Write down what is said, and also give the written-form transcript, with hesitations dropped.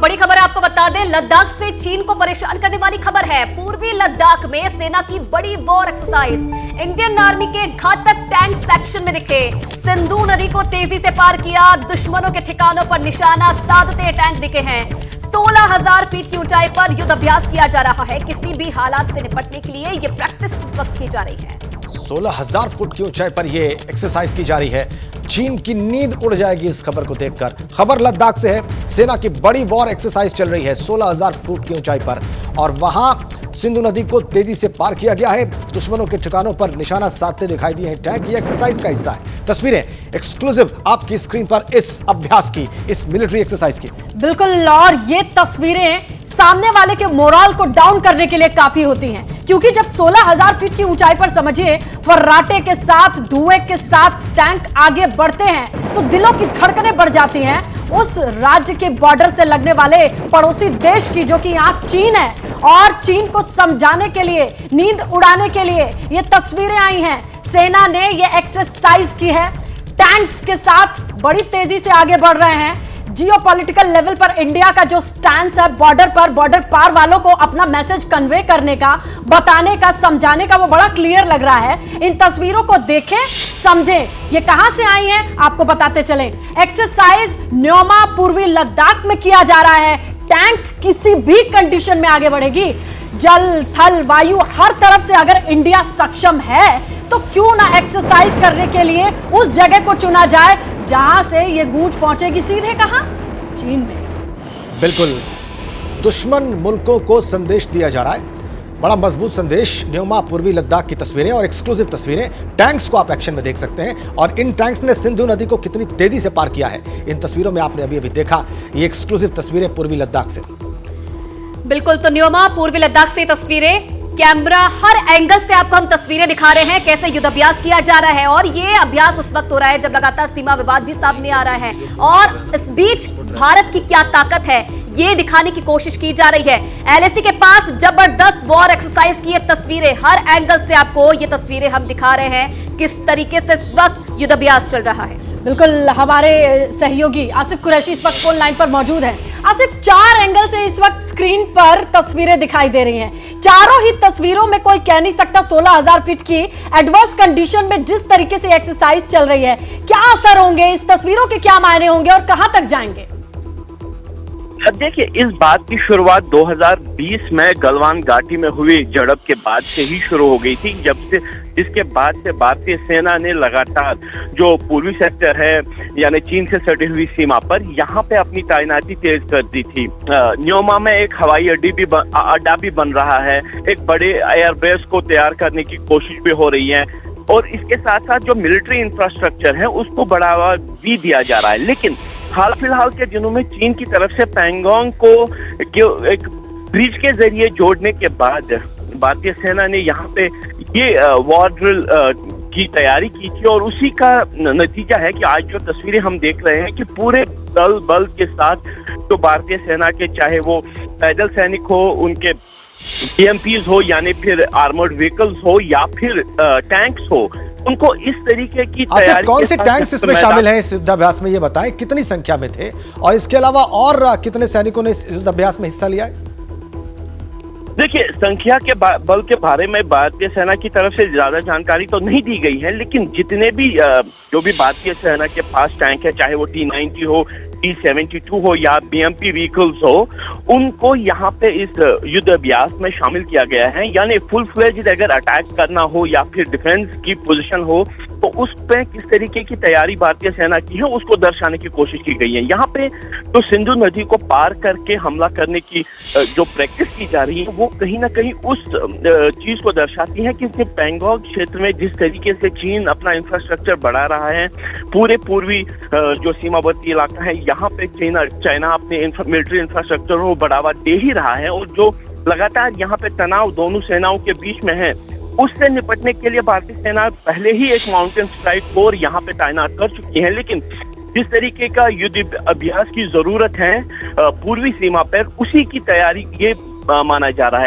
बड़ी खबर आपको बता दें, लद्दाख से चीन को परेशान करने वाली खबर है। पूर्वी लद्दाख में सेना की बड़ी वॉर एक्सरसाइज, इंडियन आर्मी के घातक टैंक्स एक्शन में दिखे। सिंधु नदी को तेजी से पार किया, दुश्मनों के ठिकानों पर निशाना साधते टैंक दिखे हैं। 16,000 फीट की ऊंचाई पर युद्ध अभ्यास किया जा रहा है। किसी भी हालात से निपटने के लिए यह प्रैक्टिस इस वक्त की जा रही है। 16,000 फुट की ऊंचाई पर यह एक्सरसाइज की जा रही है। चीन की नींद उड़ जाएगी इस खबर को देखकर। खबर लद्दाख से है, सेना की बड़ी वॉर एक्सरसाइज चल रही है 16,000 फुट की ऊंचाई पर, और वहां सिंधु नदी को तेजी से पार किया गया है। दुश्मनों के ठिकानों पर निशाना साधते दिखाई दिए हैं टैंक। ये एक्सरसाइज का हिस्सा है। तस्वीरें एक्सक्लूसिव आपकी स्क्रीन पर इस अभ्यास की, इस मिलिट्री एक्सरसाइज की। बिल्कुल, और ये तस्वीरें सामने वाले के मोरल को डाउन करने के लिए काफी होती हैं, क्योंकि जब 16,000 फीट की ऊंचाई पर समझिए फर्राटे के साथ, धुएं के साथ टैंक आगे बढ़ते हैं तो दिलों की धड़कनें बढ़ जाती हैं। उस राज्य के बॉर्डर से लगने वाले पड़ोसी देश की, जो कि यहाँ चीन है, और चीन को समझाने के लिए, नींद उड़ाने के लिए ये तस्वीरें आई हैं। सेना ने ये एक्सरसाइज की है, टैंक्स के साथ बड़ी तेजी से आगे बढ़ रहे हैं। जियोपॉलिटिकल लेवल पर इंडिया का जो स्टैंड है बॉर्डर पर, बॉर्डर पार वालों को अपना मैसेज कन्वे करने का, बताने का, समझाने का, वो बड़ा क्लियर लग रहा है। इन तस्वीरों को देखें, समझें ये कहां से आई हैं, आपको बताते चलें। एक्सरसाइज न्योमा पूर्वी लद्दाख में किया जा रहा है। टैंक किसी भी कंडीशन में आगे बढ़ेगी, जल, थल, वायु, हर तरफ से अगर इंडिया सक्षम है तो क्यों ना एक्सरसाइज करने के लिए उस जगह को चुना जाए जहां से ये गूंज पहुंचेगी सीधे कहां? चीन में। बिल्कुल, दुश्मन मुल्कों को संदेश दिया जा रहा है, बड़ा मजबूत संदेश। न्योमा पूर्वी लद्दाख की तस्वीरें और एक्सक्लूसिव तस्वीरें, टैंक्स को आप एक्शन में देख सकते हैं, और इन टैंक्स ने सिंधु नदी को कितनी तेजी से पार किया है इन तस्वीरों में आपने अभी देखा। ये एक्सक्लूसिव तस्वीरें पूर्वी लद्दाख से। बिल्कुल, तो न्योमा पूर्वी लद्दाख से तस्वीरें, कैमरा हर एंगल से आपको हम तस्वीरें दिखा रहे हैं कैसे युद्ध अभ्यास किया जा रहा है। और ये अभ्यास उस वक्त हो रहा है जब लगातार सीमा विवाद भी सामने आ रहा है, और इस बीच भारत की क्या ताकत है ये दिखाने की कोशिश की जा रही है। एलएसी के पास जबरदस्त वॉर एक्सरसाइज की ये तस्वीरें, हर एंगल से आपको ये तस्वीरें हम दिखा रहे हैं किस तरीके से इस वक्त युद्ध अभ्यास चल रहा है। बिल्कुल, हमारे सहयोगी आसिफ कुरैशी इस वक्त फोन लाइन पर मौजूद हैं। आसिफ, 4 एंगल से इस वक्त स्क्रीन पर तस्वीरें दिखाई दे रही हैं। चारों ही तस्वीरों में कोई कह नहीं सकता 16,000 फीट की एडवर्स कंडीशन में जिस तरीके से एक्सरसाइज चल रही है, क्या असर होंगे, इस तस्वीरों के क्या मायने होंगे और कहां तक जाएंगे? देखिए, इस बात की शुरुआत 2020 में गलवान घाटी में हुई झड़प के बाद से ही शुरू हो गई थी, जिसके बाद से भारतीय सेना ने लगातार जो पूर्वी सेक्टर है यानी चीन से सटी हुई सीमा पर यहाँ पे अपनी तैनाती तेज कर दी थी। न्योमा में एक हवाई अड्डा भी बन रहा है, एक बड़े एयरबेस को तैयार करने की कोशिश भी हो रही है, और इसके साथ साथ जो मिलिट्री इंफ्रास्ट्रक्चर है उसको बढ़ावा भी दिया जा रहा है। लेकिन हाल फिलहाल के दिनों में चीन की तरफ से पैंगोंग को एक ब्रिज के जरिए जोड़ने के बाद भारतीय सेना ने यहाँ पे ये वॉर ड्रिल की तैयारी की थी, और उसी का नतीजा है कि आज जो तस्वीरें हम देख रहे हैं कि पूरे दल बल के साथ जो भारतीय सेना के, चाहे वो पैदल सैनिक हो, उनके BMPs हो, यानी फिर आर्मर्ड व्हीकल्स हो, या फिर टैंक्स हो, उनको इस तरीके की तैयारी। कौन से टैंक्स इसमें शामिल हैं इस युद्धाभ्यास में, ये बताएं, कितनी संख्या में थे, और इसके अलावा और कितने सैनिकों ने इस युद्धाभ्यास में हिस्सा लिया है? देखिए, संख्या के बल के बारे में भारतीय सेना की तरफ से ज्यादा जानकारी तो नहीं दी गई है, लेकिन जितने भी जो भी भारतीय सेना के पास टैंक है, चाहे वो T-90 हो, T-72 हो, या BMP व्हीकल्स हो, उनको यहाँ पे इस युद्ध अभ्यास में शामिल किया गया है। यानी फुल फ्लेज्ड अगर अटैक करना हो या फिर डिफेंस की पोजीशन हो तो उस पे किस तरीके की तैयारी भारतीय सेना की है उसको दर्शाने की कोशिश की गई है। यहाँ पे तो सिंधु नदी को पार करके हमला करने की जो प्रैक्टिस की जा रही है वो कहीं ना कहीं उस चीज को दर्शाती है कि पैंगोंग क्षेत्र में जिस तरीके से चीन अपना इंफ्रास्ट्रक्चर बढ़ा रहा है, पूरे पूर्वी जो सीमावर्ती इलाका है यहाँ पे चाइना अपने मिलिट्री इंफ्रास्ट्रक्चर को बढ़ावा दे ही रहा है, और जो लगातार यहाँ पे तनाव दोनों सेनाओं के बीच में है उससे निपटने के लिए भारतीय सेना पहले ही एक माउंटेन स्ट्राइक फोर्स यहाँ पे तैनात कर चुकी है। लेकिन जिस तरीके का युद्ध अभ्यास की जरूरत है पूर्वी सीमा पर, उसी की तैयारी ये माना जा रहा है।